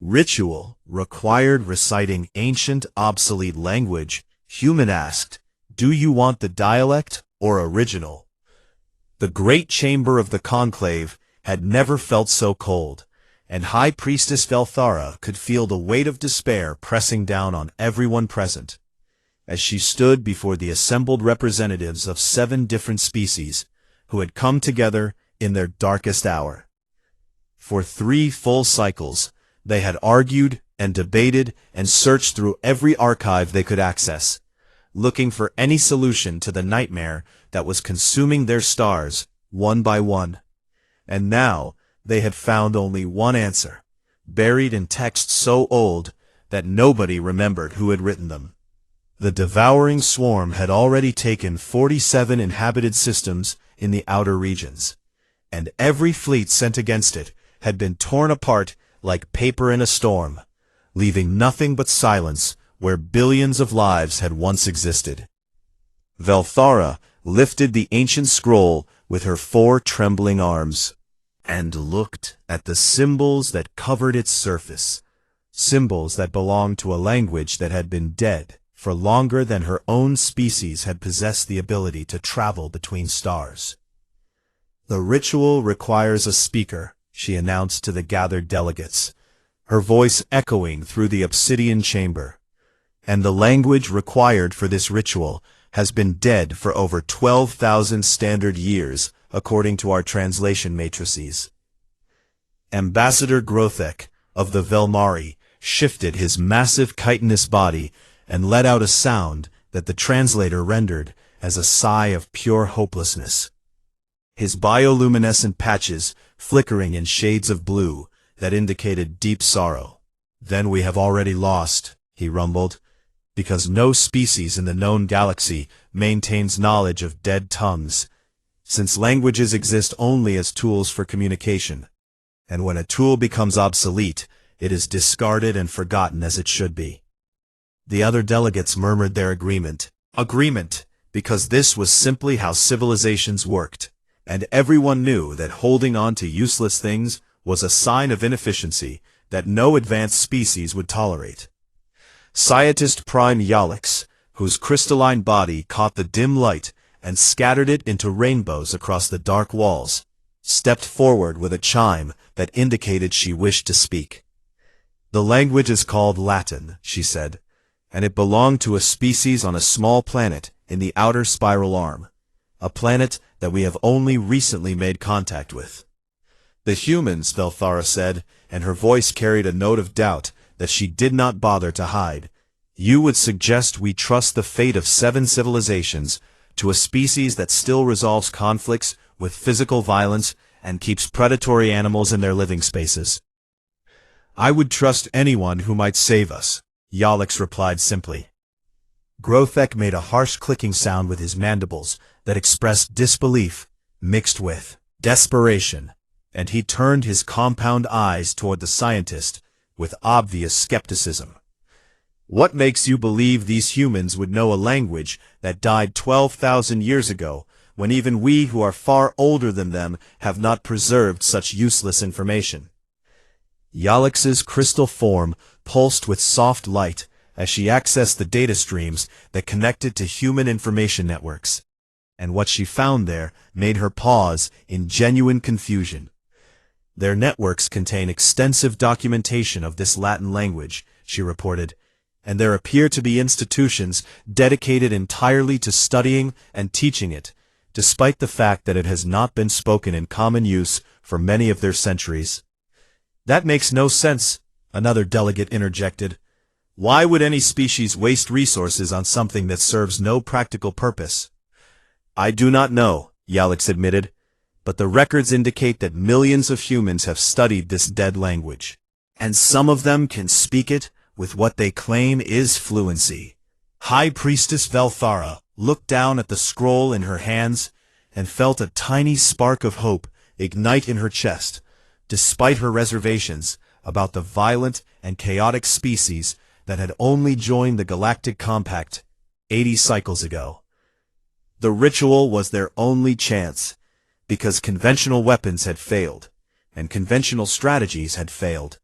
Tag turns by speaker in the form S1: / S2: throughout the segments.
S1: Ritual required reciting ancient obsolete language. Human asked, "Do you want the dialect or original?" The great chamber of the conclave had never felt so cold, and High Priestess Velthara could feel the weight of despair pressing down on everyone present. As she stood before the assembled representatives of 7 different species, who had come together in their darkest hour. For 3 full cycles, they had argued and debated and searched through every archive they could access, looking for any solution to the nightmare that was consuming their stars, one by one. And now, they had found only one answer, buried in texts so old that nobody remembered who had written them. The devouring swarm had already taken 47 inhabited systems in the outer regions, and every fleet sent against it had been torn apart like paper in a storm, leaving nothing but silence where billions of lives had once existed. Velthara lifted the ancient scroll with her 4 trembling arms, and looked at the symbols that covered its surface, symbols that belonged to a language that had been dead for longer than her own species had possessed the ability to travel between stars. "The ritual requires a speaker," she announced to the gathered delegates, her voice echoing through the obsidian chamber. "And the language required for this ritual has been dead for over 12,000 standard years, according to our translation matrices." Ambassador Grothek of the Velmari shifted his massive chitinous body and let out a sound that the translator rendered as a sigh of pure hopelessness. His bioluminescent patches flickering in shades of blue that indicated deep sorrow. "Then we have already lost," he rumbled, "because no species in the known galaxy maintains knowledge of dead tongues, since languages exist only as tools for communication, and when a tool becomes obsolete, it is discarded and forgotten as it should be." The other delegates murmured their agreement, because this was simply how civilizations worked, and everyone knew that holding on to useless things was a sign of inefficiency that no advanced species would tolerate. Scientist Prime Yalix, whose crystalline body caught the dim light and scattered it into rainbows across the dark walls, stepped forward with a chime that indicated she wished to speak. "The language is called Latin," she said, "and it belonged to a species on a small planet in the outer spiral arm, a planet that we have only recently made contact with." "The humans," Velthara said, and her voice carried a note of doubt that she did not bother to hide. "You would suggest we trust the fate of 7 civilizations to a species that still resolves conflicts with physical violence and keeps predatory animals in their living spaces?" "I would trust anyone who might save us," Yalix replied simply. Grothek made a harsh clicking sound with his mandibles that expressed disbelief mixed with desperation, and he turned his compound eyes toward the scientist with obvious skepticism. "What makes you believe these humans would know a language that died 12,000 years ago, when even we who are far older than them have not preserved such useless information?" Yalix's crystal form pulsed with soft light as she accessed the data streams that connected to human information networks, and what she found there made her pause in genuine confusion. "Their networks contain extensive documentation of this Latin language," she reported, "and there appear to be institutions dedicated entirely to studying and teaching it, despite the fact that it has not been spoken in common use for many of their centuries." "That makes no sense," another delegate interjected. "Why would any species waste resources on something that serves no practical purpose?" "I do not know," Yalix admitted, "but the records indicate that millions of humans have studied this dead language, and some of them can speak it with what they claim is fluency." High Priestess Velthara looked down at the scroll in her hands and felt a tiny spark of hope ignite in her chest, despite her reservations about the violent and chaotic species that had only joined the Galactic Compact 80 cycles ago. The ritual was their only chance, because conventional weapons had failed, and conventional strategies had failed,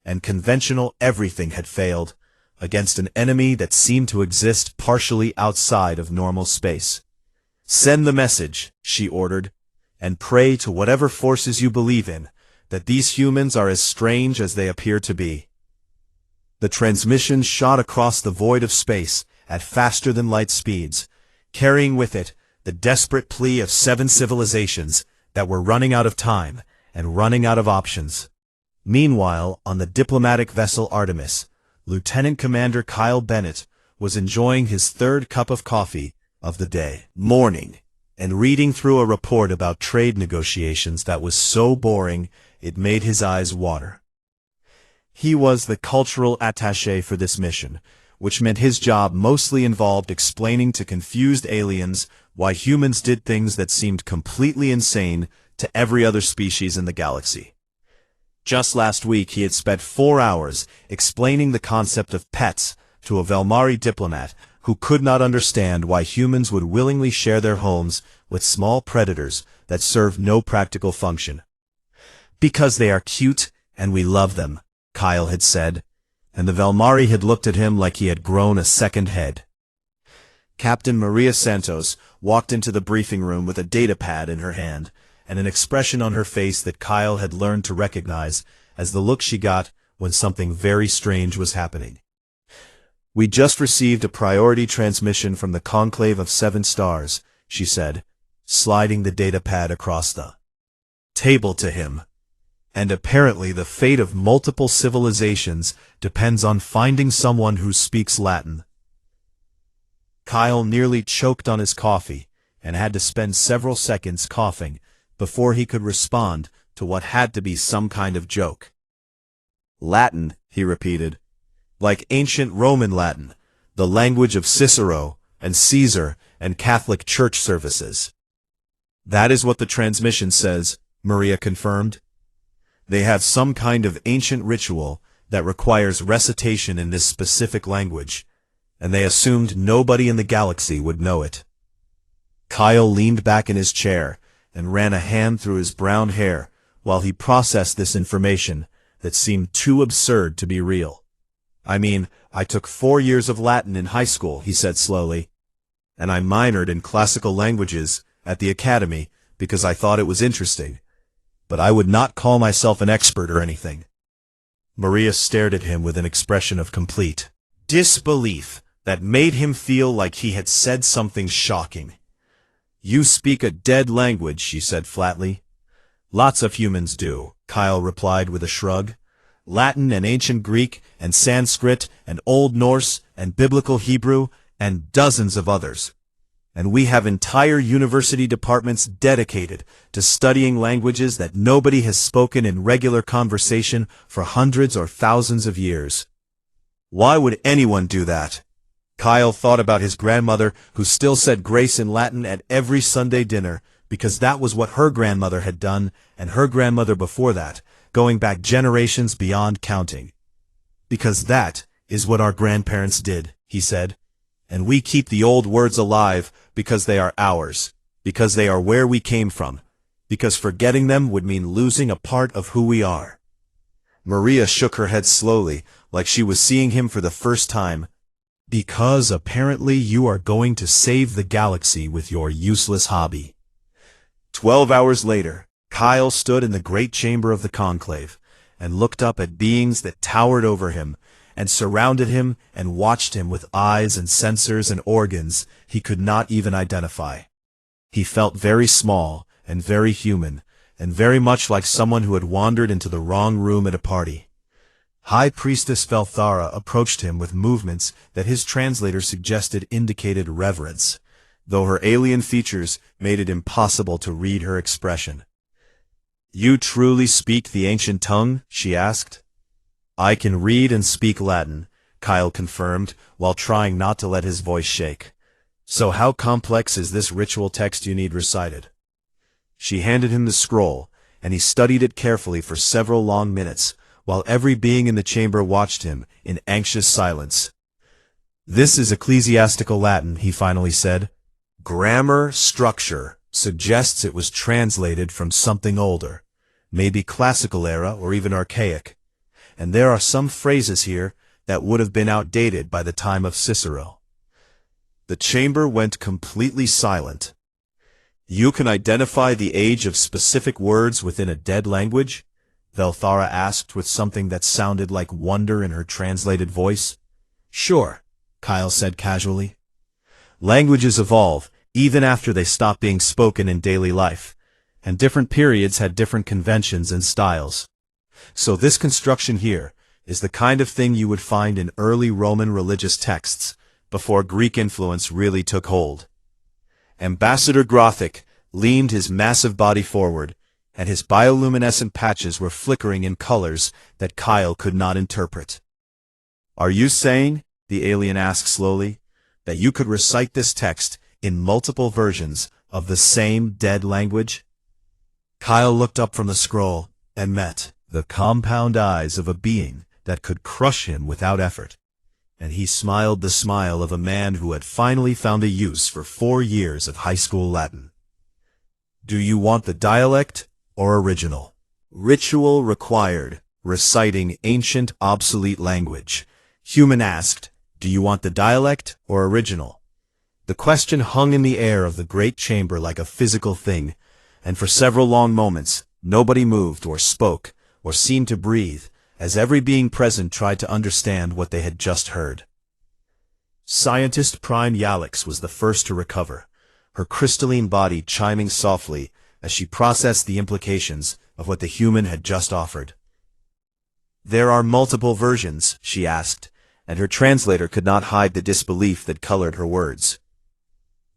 S1: and conventional everything had failed, against an enemy that seemed to exist partially outside of normal space. "Send the message," she ordered, "and pray to whatever forces you believe in, that these humans are as strange as they appear to be." The transmission shot across the void of space at faster-than-light speeds, carrying with it the desperate plea of 7 civilizations that were running out of time and running out of options. Meanwhile, on the diplomatic vessel Artemis, Lieutenant Commander Kyle Bennett was enjoying his 3rd cup of coffee of the day morning and reading through a report about trade negotiations that was so boring it made his eyes water. He was the cultural attaché for this mission, which meant his job mostly involved explaining to confused aliens why humans did things that seemed completely insane to every other species in the galaxy. Just last week he had spent 4 hours explaining the concept of pets to a Velmari diplomat who could not understand why humans would willingly share their homes with small predators that serve no practical function. "Because they are cute and we love them," Kyle had said, and the Velmari had looked at him like he had grown a second head. Captain Maria Santos walked into the briefing room with a datapad in her hand, and an expression on her face that Kyle had learned to recognize as the look she got when something very strange was happening. "We just received a priority transmission from the Conclave of 7 Stars," she said, sliding the datapad across the table to him. "And apparently the fate of multiple civilizations depends on finding someone who speaks Latin." Kyle nearly choked on his coffee and had to spend several seconds coughing before he could respond to what had to be some kind of joke. "Latin," he repeated, "like ancient Roman Latin, the language of Cicero and Caesar and Catholic church services." "That is what the transmission says," Maria confirmed. "They have some kind of ancient ritual that requires recitation in this specific language, and they assumed nobody in the galaxy would know it." Kyle leaned back in his chair and ran a hand through his brown hair while he processed this information that seemed too absurd to be real. "I mean, I took 4 years of Latin in high school," he said slowly, "and I minored in classical languages at the academy because I thought it was interesting, but I would not call myself an expert or anything." Maria stared at him with an expression of complete disbelief that made him feel like he had said something shocking. "You speak a dead language," she said flatly. "Lots of humans do," Kyle replied with a shrug. "Latin and ancient Greek and Sanskrit and Old Norse and Biblical Hebrew and dozens of others. And we have entire university departments dedicated to studying languages that nobody has spoken in regular conversation for hundreds or thousands of years." Why would anyone do that? Kyle thought about his grandmother, who still said grace in Latin at every Sunday dinner, because that was what her grandmother had done, and her grandmother before that, going back generations beyond counting. "Because that is what our grandparents did," he said. "And we keep the old words alive because they are ours, because they are where we came from, because forgetting them would mean losing a part of who we are." Maria shook her head slowly, like she was seeing him for the first time. "Because apparently you are going to save the galaxy with your useless hobby." 12 hours later, Kyle stood in the great chamber of the conclave and looked up at beings that towered over him and surrounded him and watched him with eyes and sensors and organs he could not even identify. He felt very small and very human, and very much like someone who had wandered into the wrong room at a party. High Priestess Velthara approached him with movements that his translator suggested indicated reverence, though her alien features made it impossible to read her expression. "You truly speak the ancient tongue?" she asked. "I can read and speak Latin," Kyle confirmed, while trying not to let his voice shake. "So how complex is this ritual text you need recited?" She handed him the scroll, and he studied it carefully for several long minutes, while every being in the chamber watched him in anxious silence. "This is ecclesiastical Latin," he finally said. "Grammar structure suggests it was translated from something older, maybe classical era or even archaic. and there are some phrases here that would have been outdated by the time of Cicero. The chamber went completely silent. You can identify the age of specific words within a dead language? Velthara asked with something that sounded like wonder in her translated voice. Sure, Kyle said casually. Languages evolve, even after they stop being spoken in daily life, and different periods had different conventions and styles. So this construction here is the kind of thing you would find in early Roman religious texts, before Greek influence really took hold. Ambassador Grothic leaned his massive body forward, and his bioluminescent patches were flickering in colors that Kyle could not interpret. Are you saying, the alien asked slowly, that you could recite this text in multiple versions of the same dead language? Kyle looked up from the scroll and met the compound eyes of a being that could crush him without effort. And he smiled the smile of a man who had finally found a use for 4 years of high school Latin. Do you want the dialect or original? Ritual required, reciting ancient obsolete language. Human asked, do you want the dialect or original? The question hung in the air of the great chamber like a physical thing, and for several long moments, nobody moved or spoke or seemed to breathe, as every being present tried to understand what they had just heard. Scientist Prime Yalix was the first to recover, her crystalline body chiming softly as she processed the implications of what the human had just offered. There are multiple versions, she asked, and her translator could not hide the disbelief that colored her words.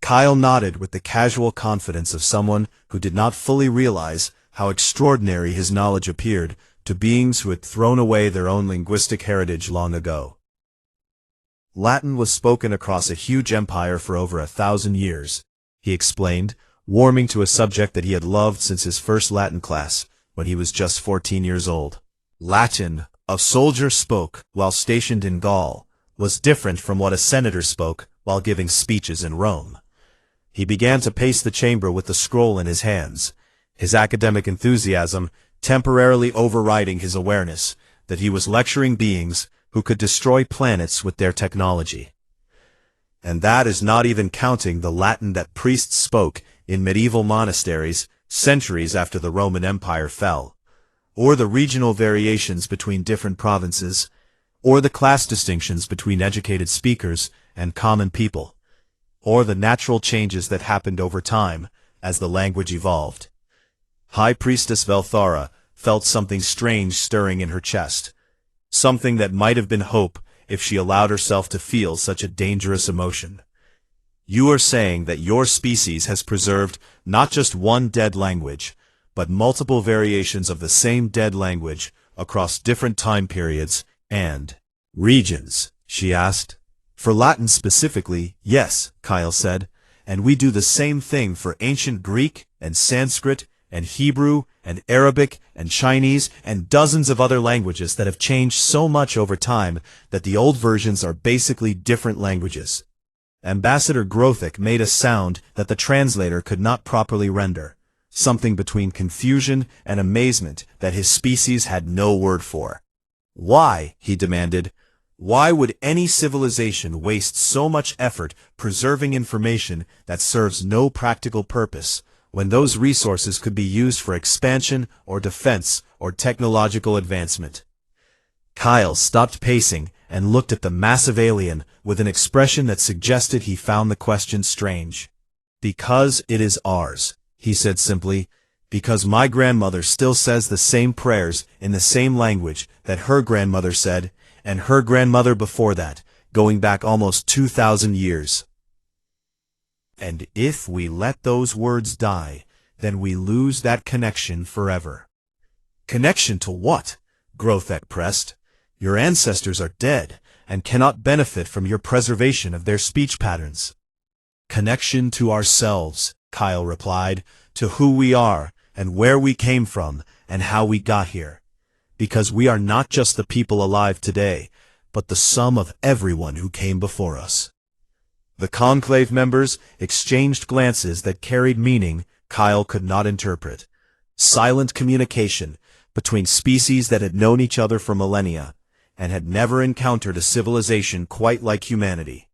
S1: Kyle nodded with the casual confidence of someone who did not fully realize how extraordinary his knowledge appeared to beings who had thrown away their own linguistic heritage long ago. Latin was spoken across a huge empire for over 1,000 years, he explained, warming to a subject that he had loved since his first Latin class, when he was just 14 years old. Latin, a soldier spoke while stationed in Gaul, was different from what a senator spoke while giving speeches in Rome. He began to pace the chamber with the scroll in his hands, his academic enthusiasm temporarily overriding his awareness that he was lecturing beings who could destroy planets with their technology. And that is not even counting the Latin that priests spoke in medieval monasteries centuries after the Roman Empire fell, or the regional variations between different provinces, or the class distinctions between educated speakers and common people, or the natural changes that happened over time as the language evolved. High Priestess Velthara felt something strange stirring in her chest, something that might have been hope if she allowed herself to feel such a dangerous emotion. You are saying that your species has preserved not just one dead language, but multiple variations of the same dead language across different time periods and regions, she asked. For Latin specifically, yes, Kyle said, and we do the same thing for ancient Greek and Sanskrit and Hebrew and Arabic and Chinese and dozens of other languages that have changed so much over time that the old versions are basically different languages. Ambassador Grothic made a sound that the translator could not properly render, something between confusion and amazement that his species had no word for. Why, he demanded, why would any civilization waste so much effort preserving information that serves no practical purpose, when those resources could be used for expansion or defense or technological advancement? Kyle stopped pacing and looked at the massive alien with an expression that suggested he found the question strange. Because it is ours, he said simply, because my grandmother still says the same prayers in the same language that her grandmother said, and her grandmother before that, going back almost 2,000 years. And if we let those words die, then we lose that connection forever. Connection to what? Grothic pressed. Your ancestors are dead, and cannot benefit from your preservation of their speech patterns. Connection to ourselves, Kyle replied, to who we are, and where we came from, and how we got here. Because we are not just the people alive today, but the sum of everyone who came before us. The conclave members exchanged glances that carried meaning Kyle could not interpret. Silent communication, between species that had known each other for millennia and had never encountered a civilization quite like humanity.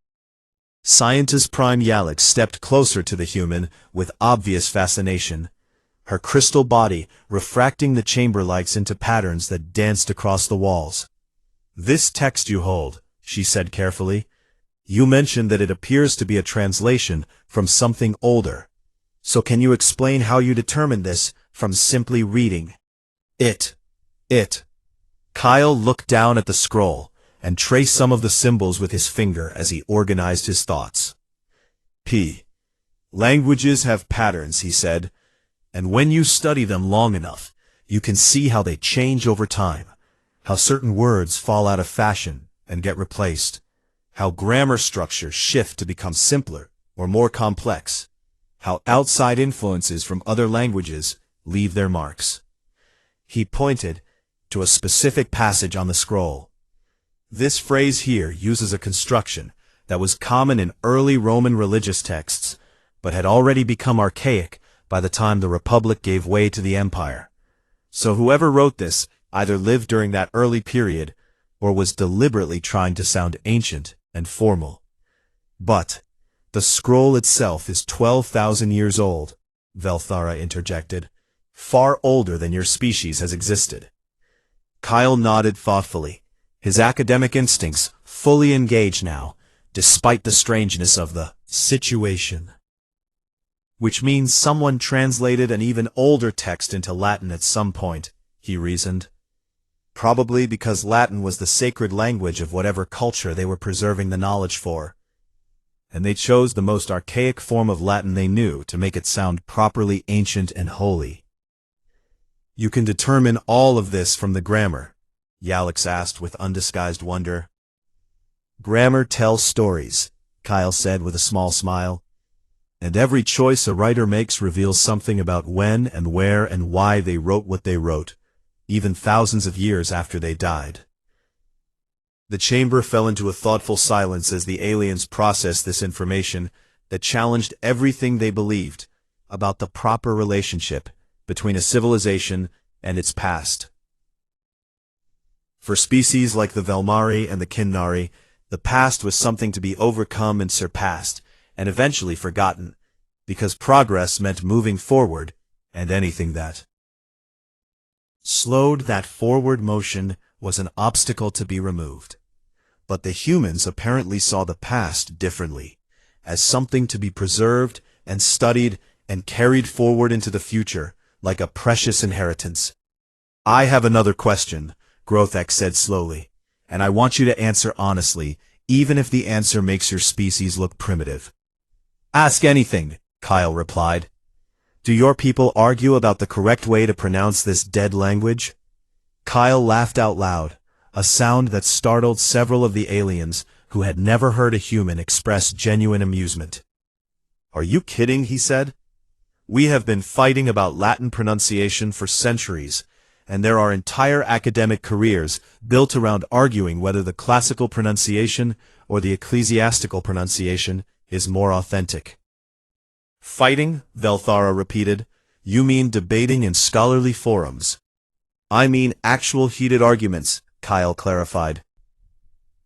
S1: Scientist Prime Dialect stepped closer to the human with obvious fascination, her crystal body refracting the chamber lights into patterns that danced across the walls. "This text you hold," she said carefully. "You mentioned that it appears to be a translation from something older. So can you explain how you determined this from simply reading it?" Kyle looked down at the scroll and traced some of the symbols with his finger as he organized his thoughts. Languages have patterns, he said, and when you study them long enough, you can see how they change over time, how certain words fall out of fashion and get replaced, how grammar structures shift to become simpler or more complex, how outside influences from other languages leave their marks. He pointed to a specific passage on the scroll. This phrase here uses a construction that was common in early Roman religious texts, but had already become archaic by the time the Republic gave way to the Empire. So whoever wrote this either lived during that early period or was deliberately trying to sound ancient and formal. But the scroll itself is 12,000 years old, Velthara interjected, far older than your species has existed. Kyle nodded thoughtfully, his academic instincts fully engaged now, despite the strangeness of the situation. Which means someone translated an even older text into Latin at some point, he reasoned. Probably because Latin was the sacred language of whatever culture they were preserving the knowledge for. And they chose the most archaic form of Latin they knew to make it sound properly ancient and holy. "You can determine all of this from the grammar?" Yalix asked with undisguised wonder. "Grammar tells stories," Kyle said with a small smile. "And every choice a writer makes reveals something about when and where and why they wrote what they wrote, even thousands of years after they died." The chamber fell into a thoughtful silence as the aliens processed this information that challenged everything they believed about the proper relationship between a civilization and its past. For species like the Velmari and the Kinnari, the past was something to be overcome and surpassed, and eventually forgotten, because progress meant moving forward, and anything that slowed that forward motion was an obstacle to be removed. But the humans apparently saw the past differently, as something to be preserved and studied and carried forward into the future, like a precious inheritance. "I have another question," Grothek said slowly, "and I want you to answer honestly, even if the answer makes your species look primitive." "Ask anything," Kyle replied. "Do your people argue about the correct way to pronounce this dead language?" Kyle laughed out loud, a sound that startled several of the aliens who had never heard a human express genuine amusement. "Are you kidding?" he said. "We have been fighting about Latin pronunciation for centuries, and there are entire academic careers built around arguing whether the classical pronunciation or the ecclesiastical pronunciation is more authentic." "Fighting?" Velthara repeated. "You mean debating in scholarly forums?" "I mean actual heated arguments," Kyle clarified.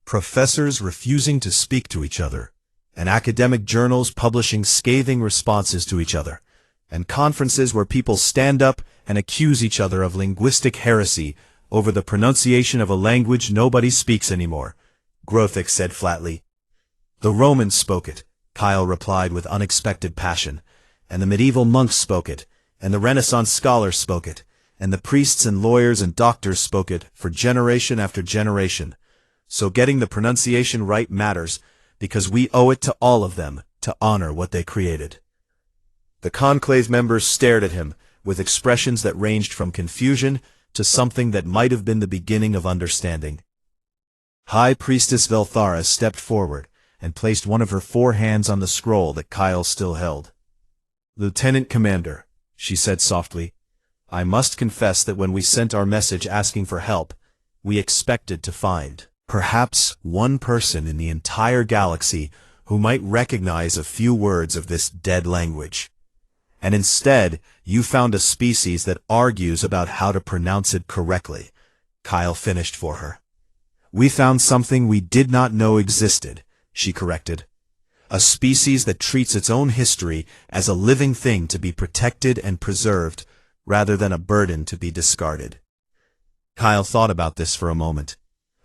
S1: "Professors refusing to speak to each other, and academic journals publishing scathing responses to each other, and conferences where people stand up and accuse each other of linguistic heresy over the pronunciation of a language nobody speaks anymore," Grothek said flatly. "The Romans spoke it," Kyle replied with unexpected passion, "and the medieval monks spoke it, and the Renaissance scholars spoke it, and the priests and lawyers and doctors spoke it for generation after generation. So getting the pronunciation right matters, because we owe it to all of them to honor what they created." The conclave members stared at him with expressions that ranged from confusion to something that might have been the beginning of understanding. High Priestess Velthara stepped forward and placed one of her 4 hands on the scroll that Kyle still held. "Lieutenant Commander," she said softly, "I must confess that when we sent our message asking for help, we expected to find perhaps one person in the entire galaxy who might recognize a few words of this dead language. and instead you found a species that argues about how to pronounce it correctly. Kyle finished for her. We found something we did not know existed, she corrected. A species that treats its own history as a living thing to be protected and preserved, rather than a burden to be discarded. Kyle thought about this for a moment,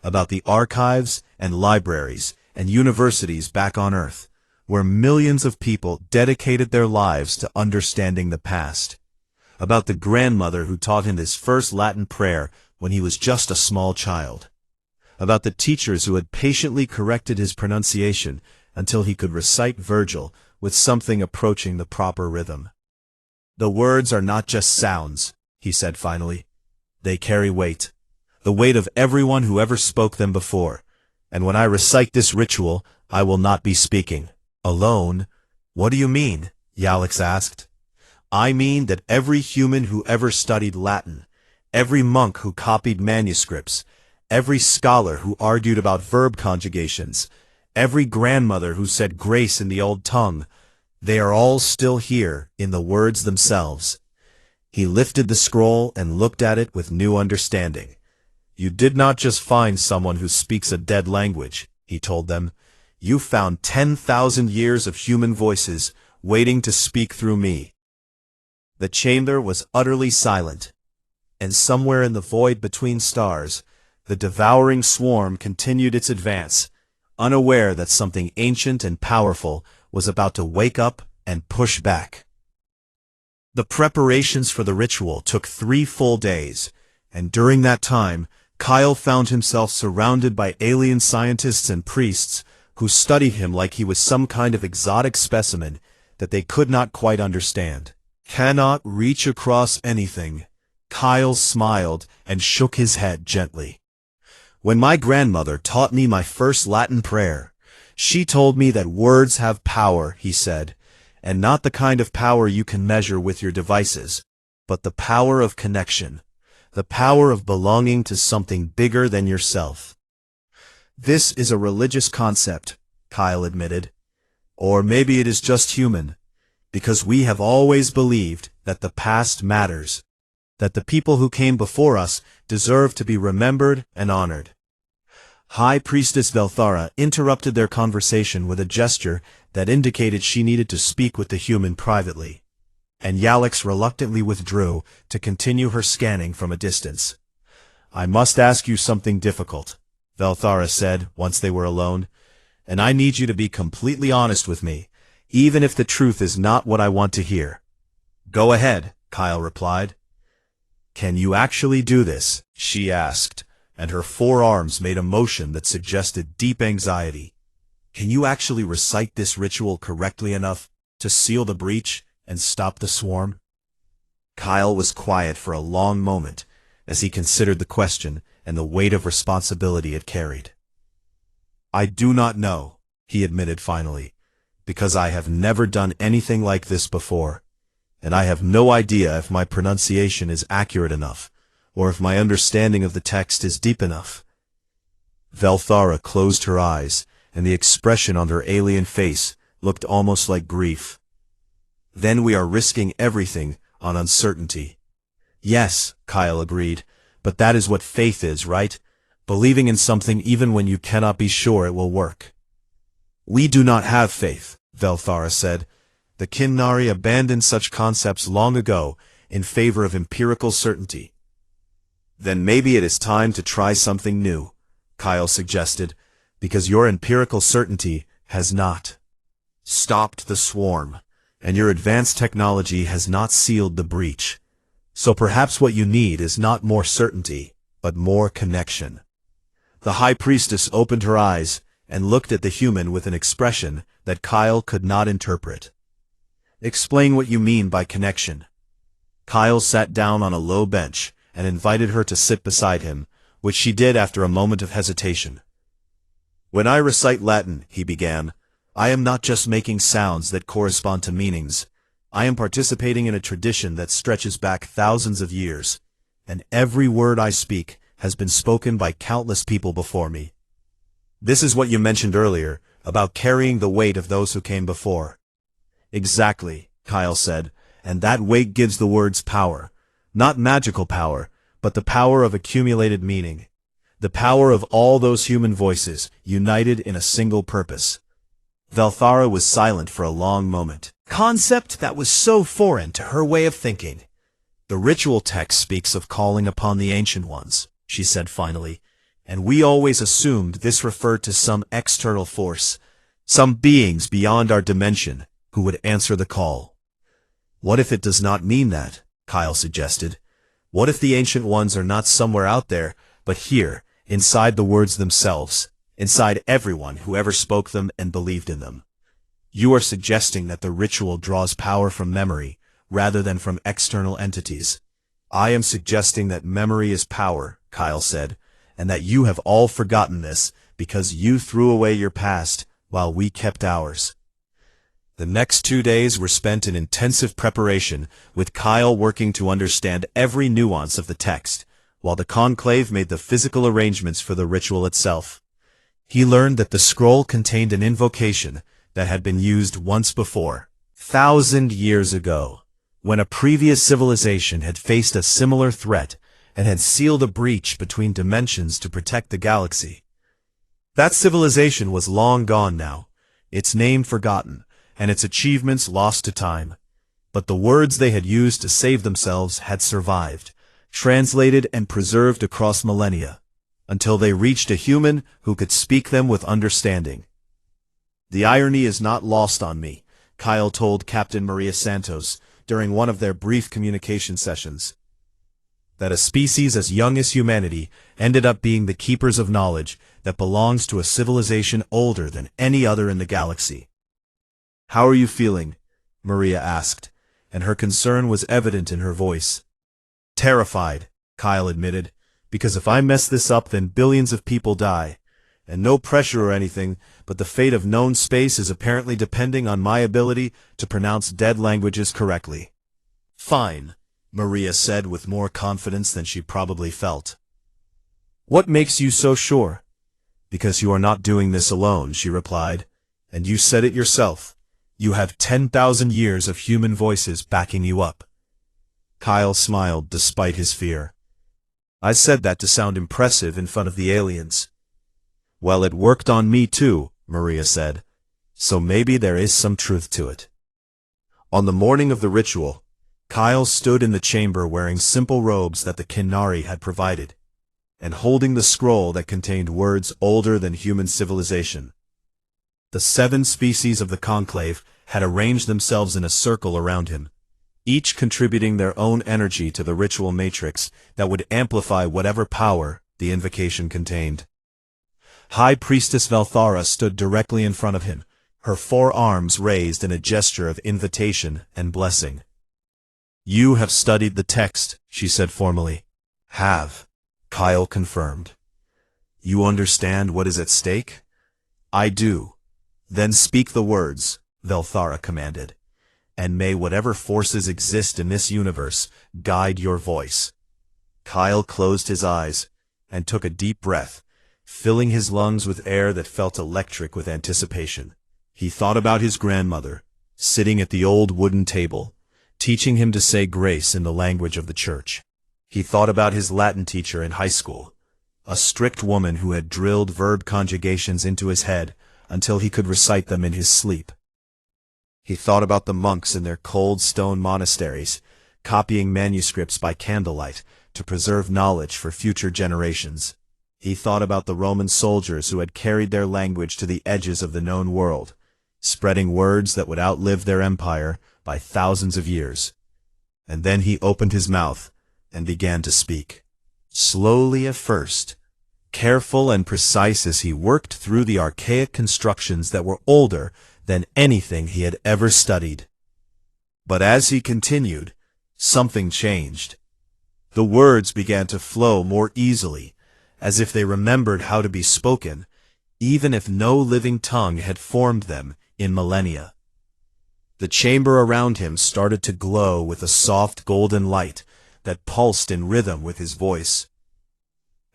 S1: about the archives and libraries and universities back on Earth, where millions of people dedicated their lives to understanding the past, about the grandmother who taught him his first Latin prayer when he was just a small child, about the teachers who had patiently corrected his pronunciation until he could recite Virgil with something approaching the proper rhythm. The words are not just sounds, he said finally. They carry weight, the weight of everyone who ever spoke them before, and when I recite this ritual, I will not be speaking alone. What do you mean? Yalix asked. I mean that every human who ever studied Latin, every monk who copied manuscripts, every scholar who argued about verb conjugations, every grandmother who said grace in the old tongue, they are all still here in the words themselves. He lifted the scroll and looked at it with new understanding. You did not just find someone who speaks a dead language, he told them. You found 10,000 years of human voices waiting to speak through me. The chamber was utterly silent, and somewhere in the void between stars, the devouring swarm continued its advance, unaware that something ancient and powerful was about to wake up and push back. The preparations for the ritual took 3 full days, and during that time, Kyle found himself surrounded by alien scientists and priests who studied him like he was some kind of exotic specimen that they could not quite understand. Cannot reach across anything. Kyle smiled and shook his head gently. When my grandmother taught me my first Latin prayer, she told me that words have power, he said, and not the kind of power you can measure with your devices, but the power of connection, the power of belonging to something bigger than yourself. This is a religious concept, Kyle admitted. Or maybe it is just human, because we have always believed that the past matters, that the people who came before us deserve to be remembered and honored. High Priestess Velthara interrupted their conversation with a gesture that indicated she needed to speak with the human privately, and Yalix reluctantly withdrew to continue her scanning from a distance. I must ask you something difficult, Velthara said once they were alone, and I need you to be completely honest with me, even if the truth is not what I want to hear. Go ahead, Kyle replied. Can you actually do this? She asked, and her forearms made a motion that suggested deep anxiety. Can you actually recite this ritual correctly enough to seal the breach and stop the swarm? Kyle was quiet for a long moment as he considered the question and the weight of responsibility it carried. I do not know, he admitted finally, because I have never done anything like this before, and I have no idea if my pronunciation is accurate enough, or if my understanding of the text is deep enough. Velthara closed her eyes, and the expression on her alien face looked almost like grief. Then we are risking everything on uncertainty. Yes, Kyle agreed, but that is what faith is, right? Believing in something even when you cannot be sure it will work. We do not have faith, Velthara said. The Kinnari abandoned such concepts long ago in favor of empirical certainty. Then maybe it is time to try something new, Kyle suggested, because your empirical certainty has not stopped the swarm, and your advanced technology has not sealed the breach. So perhaps what you need is not more certainty, but more connection. The High Priestess opened her eyes and looked at the human with an expression that Kyle could not interpret. Explain what you mean by connection. Kyle sat down on a low bench and invited her to sit beside him, which she did after a moment of hesitation. When I recite Latin, he began, I am not just making sounds that correspond to meanings. I am participating in a tradition that stretches back thousands of years, and every word I speak has been spoken by countless people before me. This is what you mentioned earlier, about carrying the weight of those who came before. Exactly, Kyle said, and that weight gives the words power. Not magical power, but the power of accumulated meaning. The power of all those human voices, united in a single purpose. Velthara was silent for a long moment. Concept that was so foreign to her way of thinking. The ritual text speaks of calling upon the Ancient Ones, she said finally, and we always assumed this referred to some external force, some beings beyond our dimension who would answer the call. What if it does not mean that? Kyle suggested. What if the Ancient Ones are not somewhere out there, but here, inside the words themselves, inside everyone who ever spoke them and believed in them? You are suggesting that the ritual draws power from memory, rather than from external entities. I am suggesting that memory is power, Kyle said, and that you have all forgotten this because you threw away your past while we kept ours. The next 2 days were spent in intensive preparation, with Kyle working to understand every nuance of the text, while the conclave made the physical arrangements for the ritual itself. He learned that the scroll contained an invocation that had been used once before, 1,000 years ago, when a previous civilization had faced a similar threat and had sealed a breach between dimensions to protect the galaxy. That civilization was long gone now, its name forgotten, and its achievements lost to time. But the words they had used to save themselves had survived, translated and preserved across millennia, until they reached a human who could speak them with understanding. The irony is not lost on me, Kyle told Captain Maria Santos during one of their brief communication sessions, that a species as young as humanity ended up being the keepers of knowledge that belongs to a civilization older than any other in the galaxy. How are you feeling? Maria asked, and her concern was evident in her voice. Terrified, Kyle admitted, because if I mess this up then billions of people die, and no pressure or anything, but the fate of known space is apparently depending on my ability to pronounce dead languages correctly. Fine, Maria said with more confidence than she probably felt. What makes you so sure? Because you are not doing this alone, she replied, and you said it yourself. You have 10,000 years of human voices backing you up. Kyle smiled despite his fear. I said that to sound impressive in front of the aliens. Well, it worked on me too, Maria said, so maybe there is some truth to it. On the morning of the ritual, Kyle stood in the chamber wearing simple robes that the Kinari had provided, and holding the scroll that contained words older than human civilization. The 7 species of the conclave had arranged themselves in a circle around him, each contributing their own energy to the ritual matrix that would amplify whatever power the invocation contained. High Priestess Velthara stood directly in front of him, her 4 arms raised in a gesture of invitation and blessing. You have studied the text, she said formally. Have, Kyle confirmed. You understand what is at stake? I do. Then speak the words, Velthara commanded, and may whatever forces exist in this universe guide your voice. Kyle closed his eyes and took a deep breath, filling his lungs with air that felt electric with anticipation. He thought about his grandmother, sitting at the old wooden table, teaching him to say grace in the language of the church. He thought about his Latin teacher in high school, a strict woman who had drilled verb conjugations into his head until he could recite them in his sleep. He thought about the monks in their cold stone monasteries, copying manuscripts by candlelight to preserve knowledge for future generations. He thought about the Roman soldiers who had carried their language to the edges of the known world, spreading words that would outlive their empire by thousands of years. And then he opened his mouth and began to speak. Slowly at first, careful and precise as he worked through the archaic constructions that were older than anything he had ever studied. But as he continued, something changed. The words began to flow more easily, as if they remembered how to be spoken, even if no living tongue had formed them in millennia. The chamber around him started to glow with a soft golden light that pulsed in rhythm with his voice.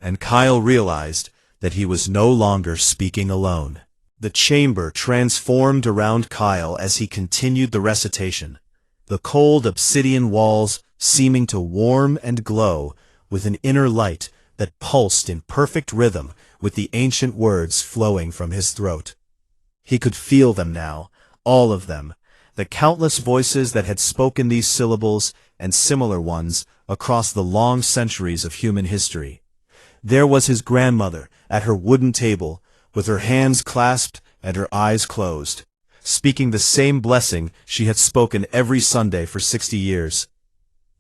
S1: And Kyle realized that he was no longer speaking alone. The chamber transformed around Kyle as he continued the recitation, the cold obsidian walls seeming to warm and glow with an inner light that pulsed in perfect rhythm with the ancient words flowing from his throat. He could feel them now, all of them, the countless voices that had spoken these syllables and similar ones across the long centuries of human history. There was his grandmother at her wooden table, with her hands clasped and her eyes closed, speaking the same blessing she had spoken every Sunday for 60 years.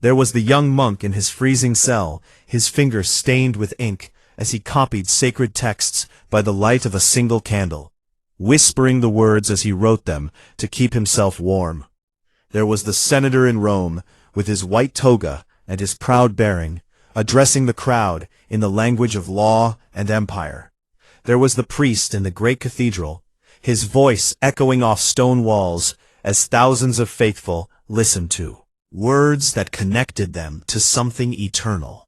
S1: There was the young monk in his freezing cell, his fingers stained with ink as he copied sacred texts by the light of a single candle, whispering the words as he wrote them to keep himself warm. There was the senator in Rome, with his white toga and his proud bearing, addressing the crowd in the language of law and empire. There was the priest in the great cathedral, his voice echoing off stone walls as thousands of faithful listened to words that connected them to something eternal.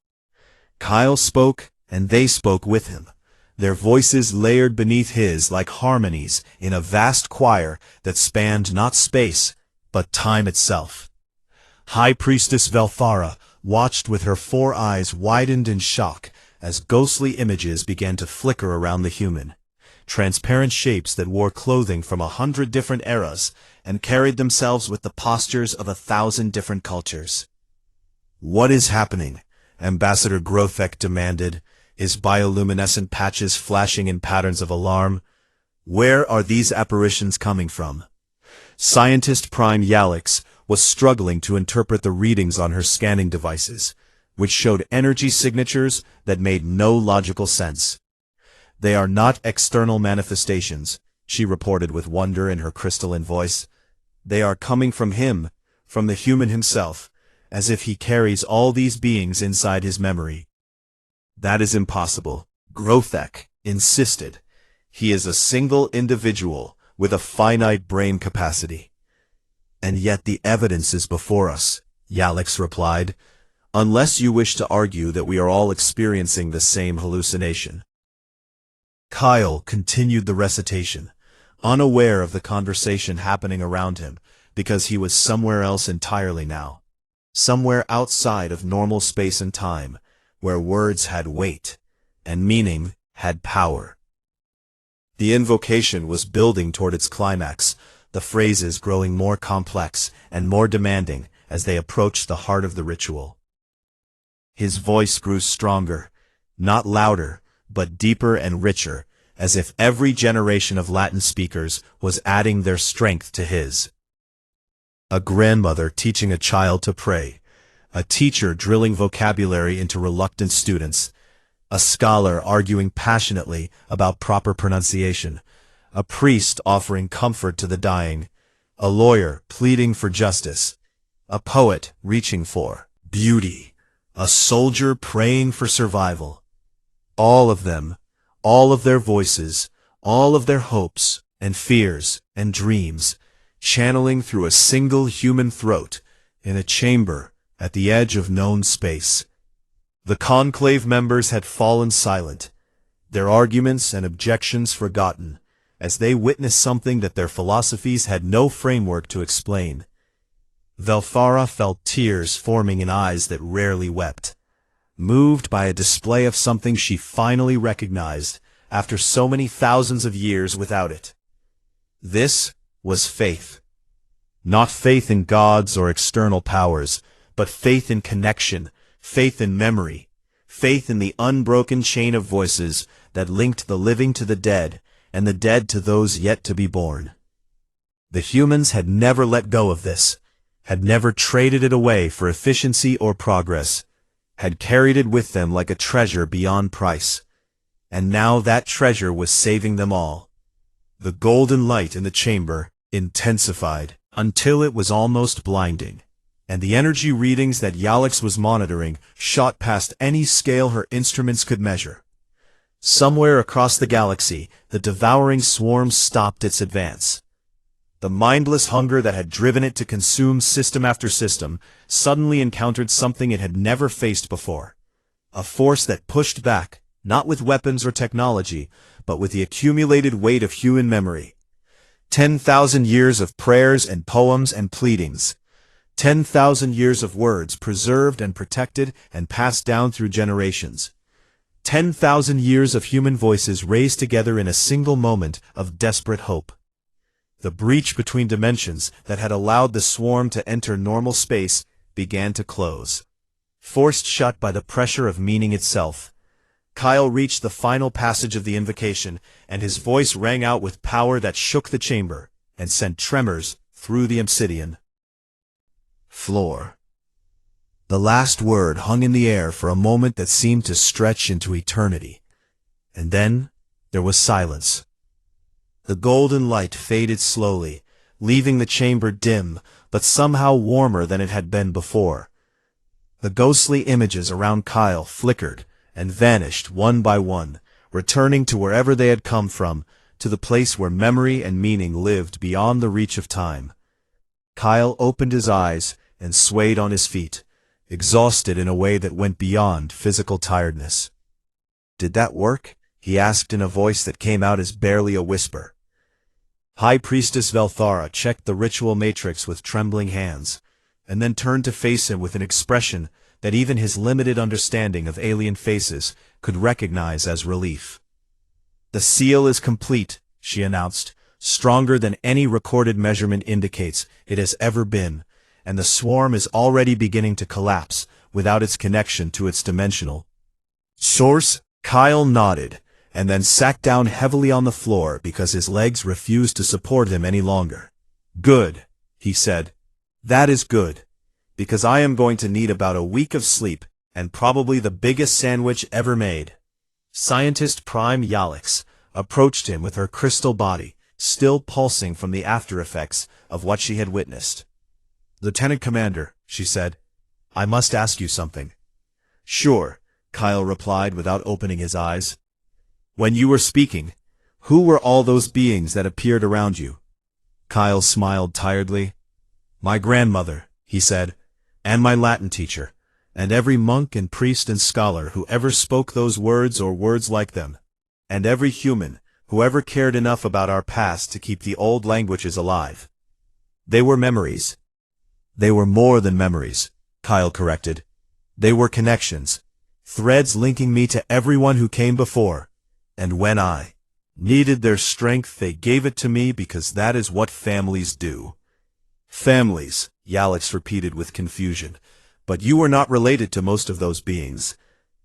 S1: Kyle spoke, and they spoke with him, their voices layered beneath his like harmonies in a vast choir that spanned not space, but time itself. High Priestess Velthara watched with her 4 eyes widened in shock as ghostly images began to flicker around the human, transparent shapes that wore clothing from 100 different eras and carried themselves with the postures of 1,000 different cultures. "What is happening?" Ambassador Grothek demanded, his bioluminescent patches flashing in patterns of alarm. "Where are these apparitions coming from?" Scientist Prime Yalix was struggling to interpret the readings on her scanning devices, which showed energy signatures that made no logical sense. "They are not external manifestations," she reported with wonder in her crystalline voice. "They are coming from him, from the human himself, as if he carries all these beings inside his memory." "That is impossible," Grothek insisted. "He is a single individual with a finite brain capacity." "And yet the evidence is before us," Yalix replied, "unless you wish to argue that we are all experiencing the same hallucination." Kyle continued the recitation, unaware of the conversation happening around him, because he was somewhere else entirely now. Somewhere outside of normal space and time, where words had weight, and meaning had power. The invocation was building toward its climax, the phrases growing more complex and more demanding as they approached the heart of the ritual. His voice grew stronger, not louder, but deeper and richer, as if every generation of Latin speakers was adding their strength to his. A grandmother teaching a child to pray, a teacher drilling vocabulary into reluctant students, a scholar arguing passionately about proper pronunciation, a priest offering comfort to the dying, a lawyer pleading for justice, a poet reaching for beauty, a soldier praying for survival. All of them, all of their voices, all of their hopes and fears and dreams, channeling through a single human throat in a chamber at the edge of known space. The conclave members had fallen silent, their arguments and objections forgotten, as they witnessed something that their philosophies had no framework to explain. Velthara felt tears forming in eyes that rarely wept, moved by a display of something she finally recognized after so many thousands of years without it. This was faith. Not faith in gods or external powers, but faith in connection, faith in memory, faith in the unbroken chain of voices that linked the living to the dead and the dead to those yet to be born. The humans had never let go of this, had never traded it away for efficiency or progress, had carried it with them like a treasure beyond price. And now that treasure was saving them all. The golden light in the chamber intensified until it was almost blinding, and the energy readings that Yalix was monitoring shot past any scale her instruments could measure. Somewhere across the galaxy, the devouring swarm stopped its advance. The mindless hunger that had driven it to consume system after system suddenly encountered something it had never faced before. A force that pushed back, not with weapons or technology, but with the accumulated weight of human memory. 10,000 years of prayers and poems and pleadings. 10,000 years of words preserved and protected and passed down through generations. 10,000 years of human voices raised together in a single moment of desperate hope. The breach between dimensions that had allowed the swarm to enter normal space began to close. Forced shut by the pressure of meaning itself, Kyle reached the final passage of the invocation, and his voice rang out with power that shook the chamber and sent tremors through the obsidian floor. The last word hung in the air for a moment that seemed to stretch into eternity. And then there was silence. The golden light faded slowly, leaving the chamber dim, but somehow warmer than it had been before. The ghostly images around Kyle flickered and vanished one by one, returning to wherever they had come from, to the place where memory and meaning lived beyond the reach of time. Kyle opened his eyes and swayed on his feet, exhausted in a way that went beyond physical tiredness. "Did that work?" he asked in a voice that came out as barely a whisper. High Priestess Velthara checked the ritual matrix with trembling hands, and then turned to face him with an expression that even his limited understanding of alien faces could recognize as relief. "The seal is complete," she announced, "stronger than any recorded measurement indicates it has ever been, and the swarm is already beginning to collapse without its connection to its dimensional source." Kyle nodded, and then sat down heavily on the floor because his legs refused to support him any longer. "Good," he said. "That is good, because I am going to need about a week of sleep and probably the biggest sandwich ever made." Scientist Prime Yalix approached him with her crystal body, still pulsing from the after-effects of what she had witnessed. "Lieutenant Commander," she said, "I must ask you something." "Sure," Kyle replied without opening his eyes. "When you were speaking, who were all those beings that appeared around you?" Kyle smiled tiredly. "My grandmother," he said, "and my Latin teacher, and every monk and priest and scholar who ever spoke those words or words like them, and every human who ever cared enough about our past to keep the old languages alive. They were memories." "They were more than memories," Kyle corrected. "They were connections, threads linking me to everyone who came before, and when I needed their strength they gave it to me because that is what families do." "Families," Yalix repeated with confusion, "but you were not related to most of those beings."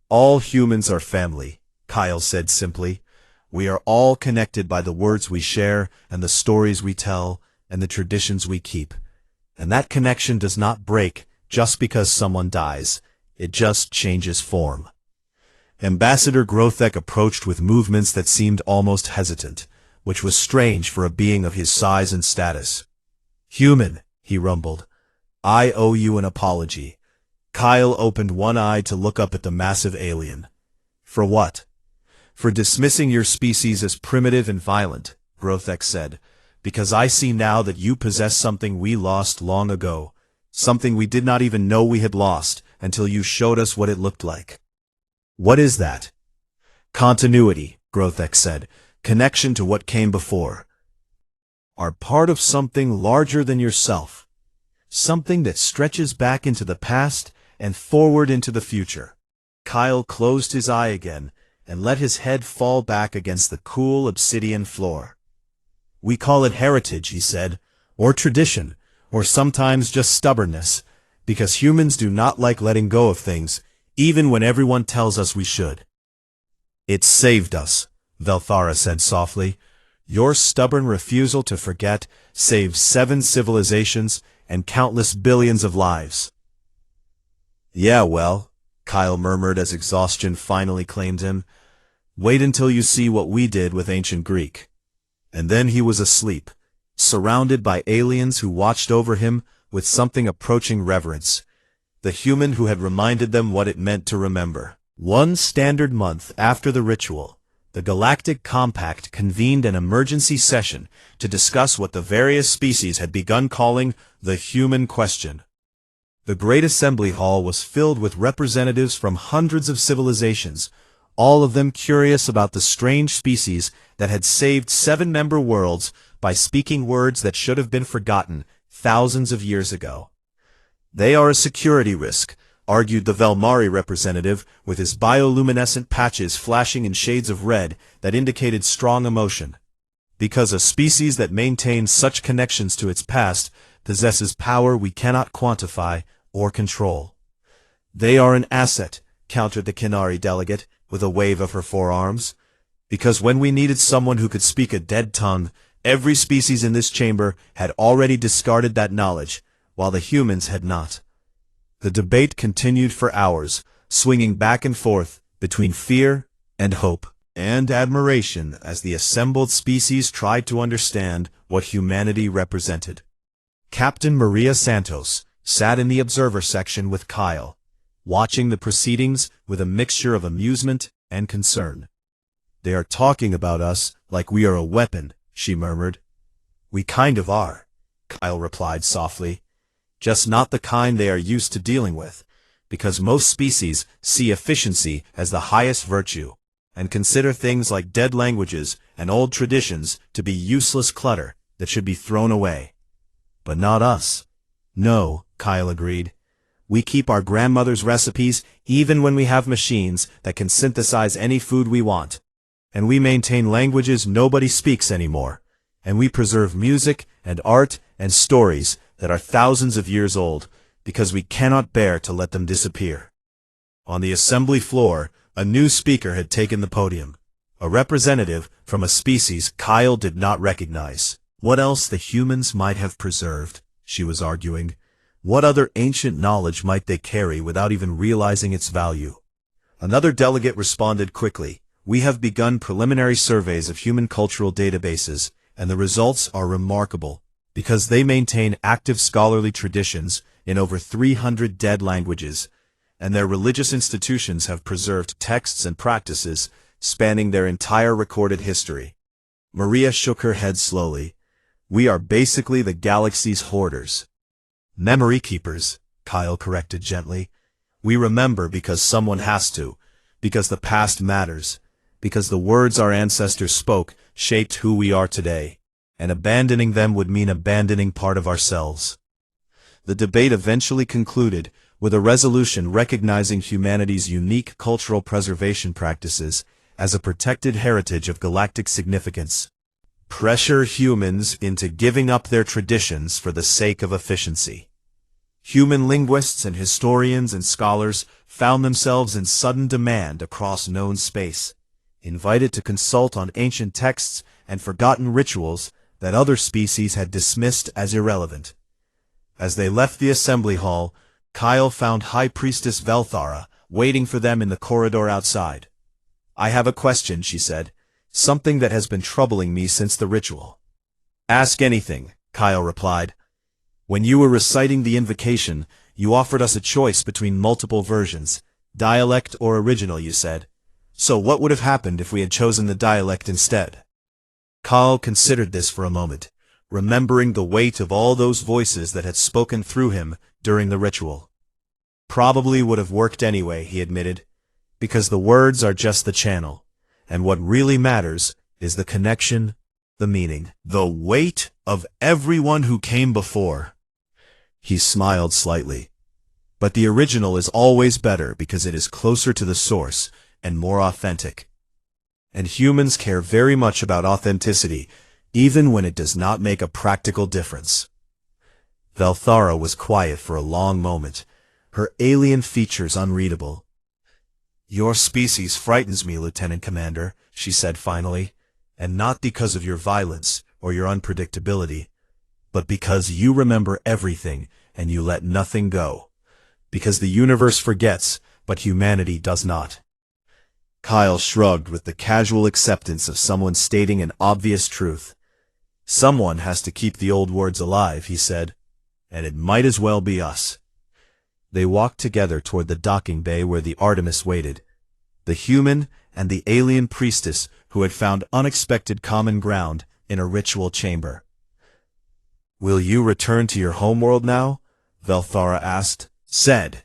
S1: "All humans are family," Kyle said simply. "We are all connected by the words we share and the stories we tell and the traditions we keep. And that connection does not break just because someone dies. It just changes form." Ambassador Grothek approached with movements that seemed almost hesitant, which was strange for a being of his size and status. "Human," he rumbled, "I owe you an apology." Kyle opened one eye to look up at the massive alien. "For what?" "For dismissing your species as primitive and violent," Grothek said, "because I see now that you possess something we lost long ago, something we did not even know we had lost until you showed us what it looked like." "What is that?" "Continuity," Grothek said, "connection to what came before. Are part of something larger than yourself, something that stretches back into the past and forward into the future." Kyle closed his eye again and let his head fall back against the cool obsidian floor. "We call it heritage," he said, "or tradition, or sometimes just stubbornness, because humans do not like letting go of things, even when everyone tells us we should." "It saved us," Velthara said softly. "Your stubborn refusal to forget saved 7 civilizations and countless billions of lives." "Yeah, well," Kyle murmured as exhaustion finally claimed him, "wait until you see what we did with ancient Greek." And then he was asleep, surrounded by aliens who watched over him with something approaching reverence, the human who had reminded them what it meant to remember. One standard month after the ritual, the Galactic Compact convened an emergency session to discuss what the various species had begun calling the human question. The Great Assembly Hall was filled with representatives from hundreds of civilizations, all of them curious about the strange species that had saved 7-member worlds by speaking words that should have been forgotten thousands of years ago. They are a security risk, argued the Velmari representative, with his bioluminescent patches flashing in shades of red that indicated strong emotion. Because a species that maintains such connections to its past possesses power we cannot quantify or control. They are an asset, countered the Kinari delegate, with a wave of her forearms. Because when we needed someone who could speak a dead tongue, every species in this chamber had already discarded that knowledge, while the humans had not. The debate continued for hours, swinging back and forth between fear and hope and admiration as the assembled species tried to understand what humanity represented. Captain Maria Santos sat in the observer section with Kyle, watching the proceedings with a mixture of amusement and concern. They are talking about us like we are a weapon, she murmured. We kind of are, Kyle replied softly. Just not the kind they are used to dealing with, because most species see efficiency as the highest virtue, and consider things like dead languages and old traditions to be useless clutter that should be thrown away. But not us. No, Kyle agreed. We keep our grandmother's recipes even when we have machines that can synthesize any food we want. And we maintain languages nobody speaks anymore. And we preserve music and art and stories that are thousands of years old because we cannot bear to let them disappear. On the assembly floor, a new speaker had taken the podium. A representative from a species Kyle did not recognize. What else the humans might have preserved, she was arguing. What other ancient knowledge might they carry without even realizing its value? Another delegate responded quickly. We have begun preliminary surveys of human cultural databases, and the results are remarkable, because they maintain active scholarly traditions in over 300 dead languages, and their religious institutions have preserved texts and practices spanning their entire recorded history. Maria shook her head slowly. We are basically the galaxy's hoarders. Memory keepers, Kyle corrected gently. We remember because someone has to, because the past matters, because the words our ancestors spoke shaped who we are today, and abandoning them would mean abandoning part of ourselves. The debate eventually concluded with a resolution recognizing humanity's unique cultural preservation practices as a protected heritage of galactic significance. Pressure humans into giving up their traditions for the sake of efficiency. Human linguists and historians and scholars found themselves in sudden demand across known space, invited to consult on ancient texts and forgotten rituals that other species had dismissed as irrelevant. As they left the assembly hall, Kyle found High Priestess Velthara waiting for them in the corridor outside. I have a question, she said, something that has been troubling me since the ritual. Ask anything, Kyle replied. When you were reciting the invocation, you offered us a choice between multiple versions, dialect or original, you said. So what would have happened if we had chosen the dialect instead? Kyle considered this for a moment, remembering the weight of all those voices that had spoken through him during the ritual. Probably would have worked anyway, he admitted, because the words are just the channel, and what really matters is the connection, the meaning, the weight of everyone who came before. He smiled slightly. But the original is always better because it is closer to the source and more authentic. And humans care very much about authenticity, even when it does not make a practical difference. Velthara was quiet for a long moment, her alien features unreadable. Your species frightens me, Lieutenant Commander, she said finally, and not because of your violence or your unpredictability, but because you remember everything and you let nothing go. Because the universe forgets, but humanity does not. Kyle shrugged with the casual acceptance of someone stating an obvious truth. Someone has to keep the old words alive, he said, and it might as well be us. They walked together toward the docking bay where the Artemis waited, the human and the alien priestess who had found unexpected common ground in a ritual chamber. Will you return to your homeworld now? Velthara asked. Said,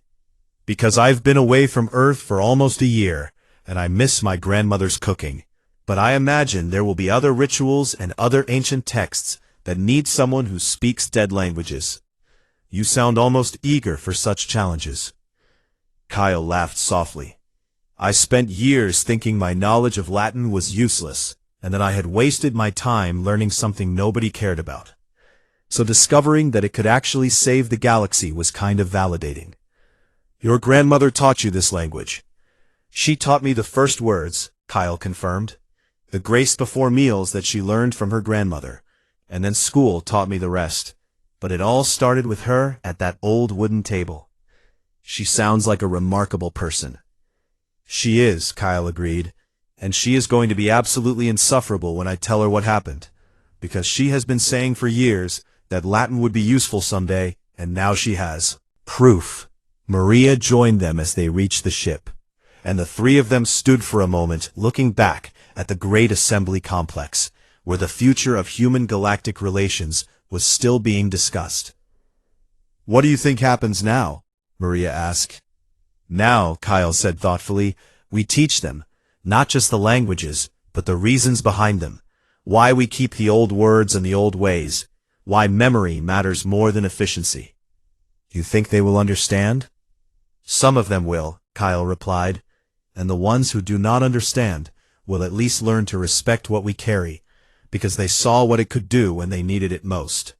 S1: because I've been away from Earth for almost a year, and I miss my grandmother's cooking. But I imagine there will be other rituals and other ancient texts that need someone who speaks dead languages. You sound almost eager for such challenges. Kyle laughed softly. I spent years thinking my knowledge of Latin was useless, and that I had wasted my time learning something nobody cared about. So discovering that it could actually save the galaxy was kind of validating. Your grandmother taught you this language. She taught me the first words, Kyle confirmed. The grace before meals that she learned from her grandmother, and then school taught me the rest. But it all started with her at that old wooden table. She sounds like a remarkable person. She is, Kyle agreed, and she is going to be absolutely insufferable when I tell her what happened, because she has been saying for years that Latin would be useful someday, and now she has. Proof. Maria joined them as they reached the ship, and the three of them stood for a moment looking back at the great assembly complex, where the future of human-galactic relations was still being discussed. What do you think happens now? Maria asked. Now, Kyle said thoughtfully, we teach them, not just the languages, but the reasons behind them, why we keep the old words and the old ways, why memory matters more than efficiency. You think they will understand? Some of them will, Kyle replied, and the ones who do not understand will at least learn to respect what we carry, because they saw what it could do when they needed it most.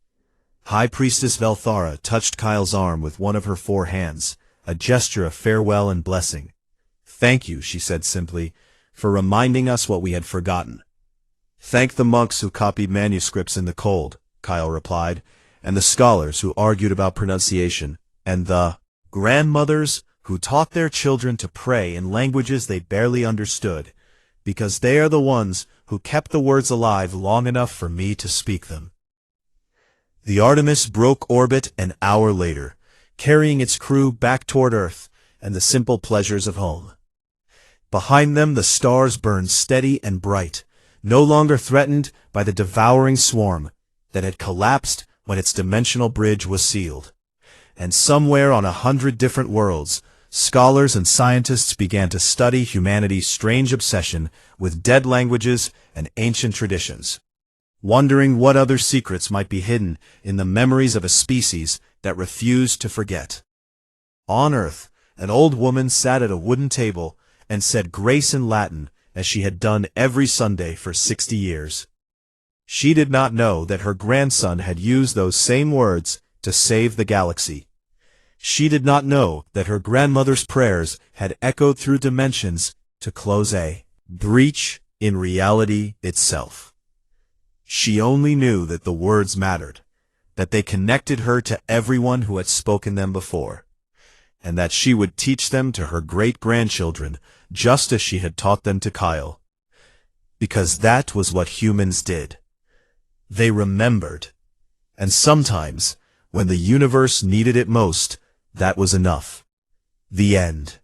S1: High Priestess Velthara touched Kyle's arm with one of her 4 hands, a gesture of farewell and blessing. Thank you, she said simply, for reminding us what we had forgotten. Thank the monks who copied manuscripts in the cold, Kyle replied, and the scholars who argued about pronunciation, and the grandmothers who taught their children to pray in languages they barely understood, because they are the ones who kept the words alive long enough for me to speak them. The Artemis broke orbit an hour later, carrying its crew back toward Earth and the simple pleasures of home. Behind them the stars burned steady and bright, no longer threatened by the devouring swarm that had collapsed when its dimensional bridge was sealed. And somewhere on 100 different worlds, scholars and scientists began to study humanity's strange obsession with dead languages and ancient traditions, wondering what other secrets might be hidden in the memories of a species that refused to forget. On Earth, an old woman sat at a wooden table and said grace in Latin as she had done every Sunday for 60 years. She did not know that her grandson had used those same words to save the galaxy. She did not know that her grandmother's prayers had echoed through dimensions to close a breach in reality itself. She only knew that the words mattered, that they connected her to everyone who had spoken them before, and that she would teach them to her great-grandchildren just as she had taught them to Kyle. Because that was what humans did. They remembered, and sometimes, when the universe needed it most, that was enough. The end.